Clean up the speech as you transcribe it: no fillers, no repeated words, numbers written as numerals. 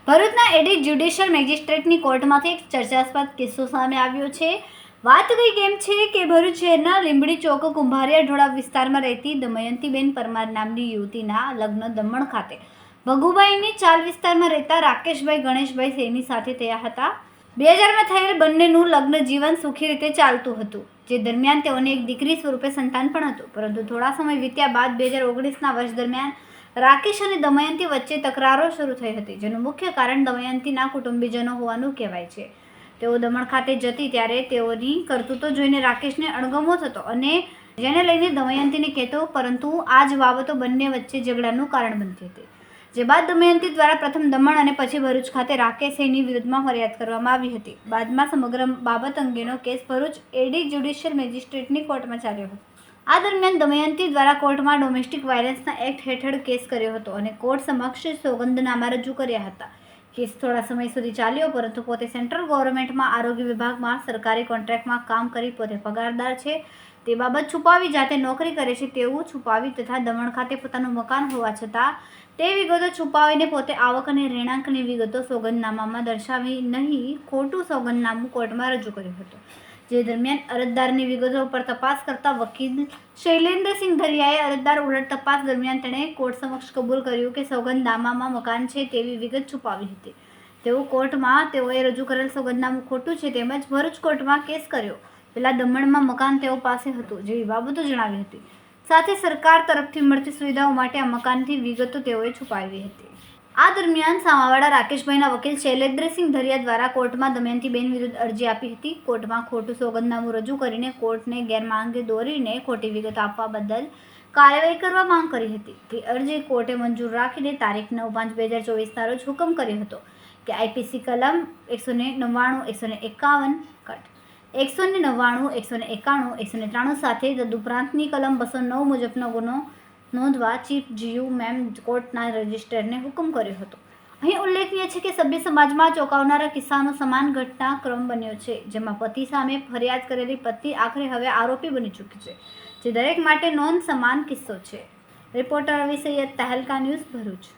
ભરૂચના edit judicial મેજિસ્ટ્રેટની કોર્ટમાંથી એક ચર્ચાસ્પદ કિસ્સો સામે આવ્યો છે. વાત કંઈક એમ છે કે ભરૂચ શહેરના લીંબડી ચોક કુંભારિયા ઢોળા વિસ્તારમાં રહેતી દમયંતીબેન પરમાર નામની યુવતીના લગ્ન દમણ ખાતે ભગુભાઈની ચાલ વિસ્તારમાં રહેતા રાકેશભાઈ ગણેશભાઈ સેની સાથે થયા હતા. 2000માં થયેલ બંનેનું લગ્ન જીવન સુખી રીતે ચાલતું હતું, જે દરમિયાન તેઓને એક દીકરી સ્વરૂપે સંતાન પણ હતું. પરંતુ થોડા સમય વીત્યા બાદ 2019ના વર્ષ દરમિયાન રાકેશ અને દમયંતી વચ્ચે તકરારો શરૂ થઈ હતી, જેનું મુખ્ય કારણ દમયંતીના કુટુંબીજનો હોવાનું કહેવાય છે. તેઓ દમણ ખાતે જતી ત્યારે તેઓની કરતૂતો જોઈને રાકેશને અણગમો થતો અને જેને લઈને દમયંતીને કહેતો, પરંતુ આ જ બાબતો બંને વચ્ચે ઝઘડાનું કારણ બનતી હતી. જે બાદ દમયંતી દ્વારા પ્રથમ દમણ અને પછી ભરૂચ ખાતે રાકેશની વિરુદ્ધમાં ફરિયાદ કરવામાં આવી હતી. બાદમાં સમગ્ર બાબત અંગેનો કેસ ભરૂચ એડી જ્યુડિશિયલ મેજિસ્ટ્રેટની કોર્ટમાં ચાલ્યો હતો. આ દરમિયાન દમયંતી દ્વારા કોર્ટમાં ડોમેસ્ટિક વાયલન્સના એક્ટ હેઠળ કેસ કર્યો હતો અને કોર્ટ સમક્ષ સોગંદનામા રજૂ કર્યા હતા. કેસ થોડા સમય સુધી ચાલ્યો, પરંતુ પોતે સેન્ટ્રલ ગવર્મેન્ટમાં આરોગ્ય વિભાગમાં સરકારી કોન્ટ્રાક્ટમાં કામ કરી પોતે પગારદાર છે તે બાબત છુપાવી જાતે નોકરી કરે છે તેવું છુપાવી તથા દમણ ખાતે પોતાનું મકાન હોવા છતાં તે વિગતો છુપાવીને પોતે આવક અને રહેણાંકની વિગતો સોગંદનામામાં દર્શાવી નહીં ખોટું સોગંદનામું કોર્ટમાં રજૂ કર્યું હતું. જે દરમિયાન અરજદારની વિગતો પર તપાસ કરતા વકીલ શૈલેન્દ્રસિંહ ધરિયાએ અરજદાર ઉલટ તપાસ દરમિયાન તેણે કોર્ટ સમક્ષ કબૂલ કર્યું કે સોગંદનામામાં મકાન છે તેવી વિગત છુપાવી હતી. તેઓ કોર્ટમાં તેઓએ રજૂ કરેલ સોગંદનામું ખોટું છે તેમજ ભરૂચ કોર્ટમાં કેસ કર્યો પહેલા દમણમાં મકાન તેઓ પાસે હતું જેવી બાબતો જણાવી હતી. સાથે સરકાર તરફથી મળતી સુવિધાઓ માટે આ મકાનથી વિગતો તેઓએ છુપાવી હતી. આ દરમિયાન સામાવાડા રાકેશભાઈના વકીલ શૈલેન્દ્રસિંહ ધરિયા દ્વારા કોર્ટમાં દમયંતીબેન વિરુદ્ધ અરજી આપી હતી. કોર્ટમાં ખોટું સોગંદનામું રજૂ કરીને કોર્ટને ગેરમાર્ગે દોરીને ખોટી વિગત આપવા બદલ કાર્યવાહી કરવા માંગ કરી હતી. તે અરજી કોર્ટે મંજૂર રાખીને તારીખ 9/5/2024ના રોજ હુકમ કર્યો હતો કે આઈપીસી કલમ 199, 151 કટ 199, 191, 193 સાથે તદુપરાંતની કલમ 209 મુજબનો ગુનો નોંધવા ચીફ જીયુ મેમ કોર્ટના રજિસ્ટ્રારને હુકમ કર્યો હતો. અહીં ઉલ્લેખનીય છે કે સભ્ય સમાજમાં ચોંકાવનારા કિસ્સાનો સમાન ઘટનાક્રમ બન્યો છે, જેમાં પતિ સામે ફરિયાદ કરેલી પત્ની આખરે હવે આરોપી બની ચૂકી છે, જે દરેક માટે નોંધ સમાન કિસ્સો છે. રિપોર્ટર રવિ સૈયદ, તહેલકા ન્યૂઝ, ભરૂચ.